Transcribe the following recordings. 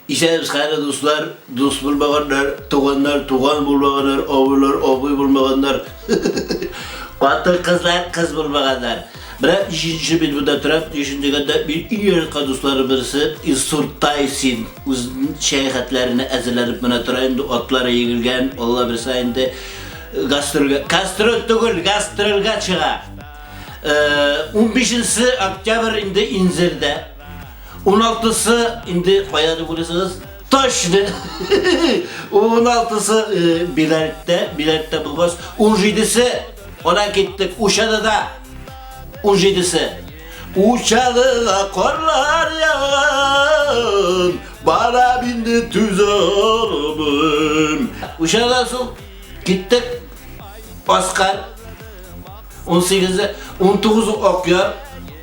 İşte hayırlı dostlar, dost bulmaganlar, tuğanlar, tuğan bulmaganlar, abiler, abi bulmaganlar, katı kızlar, kız bulmaganlar. Bırak işinci bir burada taraf, düşündüğünde bir iyi dostları birisi İsurtaysin. Uzun seyahatlerini ezilenip buna tarafında atlara yığılgan, Allah bir sayende gastrolga çığa. 15. Oktyabr indi İnzir'de. 16'sı indi bayağı bilirsiniz Taşlı. 16'sı Bilert'te bulmaz. 17'si ona gittik Uşak'ta. 17'si Uşak'ta korlar yağan bana bindi tüz arabım. Uşak'ta gittik Oscar 18'de 19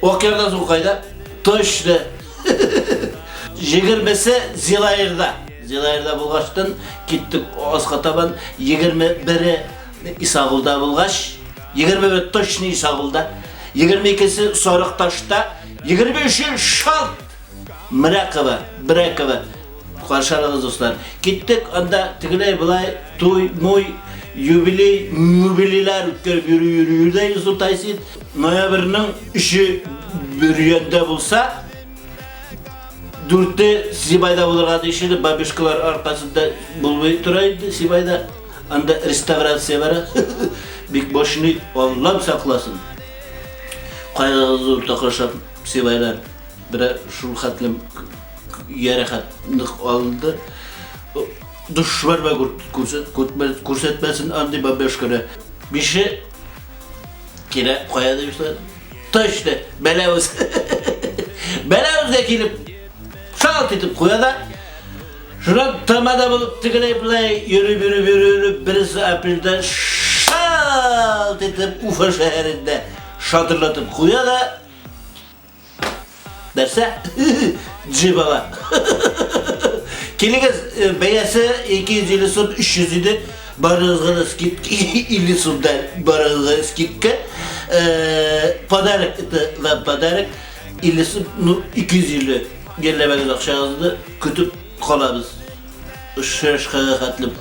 Okyar'dan sonra kayda Taşlı. 20'si Zilayır'da bulgaçtın gittik Oskataban 21'i İsağıl'da bulgaç 21 Taşlı İsağıl'da 22'si Soruktaş'ta 23'ü Şalt Mırakıva karşılarınız dostlar gittik onda tıkılay bulay tuy muy jubileler yürüyde Yusuf Taysin noyabrının işi bir yönde bulsa Dürtte Sibay'da bulurdu işini babişkalar arkasında bulmayı duraydı Sibay'da anda restovrasyon var bir başını Allah'ım saklasın kayağınızı takışan Sibay'lar bir şu hatlim yere hatlık alındı düşman ve kursetmesin andi babişkalar bir şey kire koyadı işte taşlı Belavuz Belavuz'da kilip şalt edip koyada şuna tamada bulup tıklayıp yürü birisi April'de şalt edip Ufa şehrinde şatırlatıp koyada derse cibala Kiligiz beyası 250 sun 300 idi barızgınız git 50 sundan barızgınız gitti padarak 50 sun 250 gerilemeniz akşamızda kütüp kalabız. Şaşkaya katlim.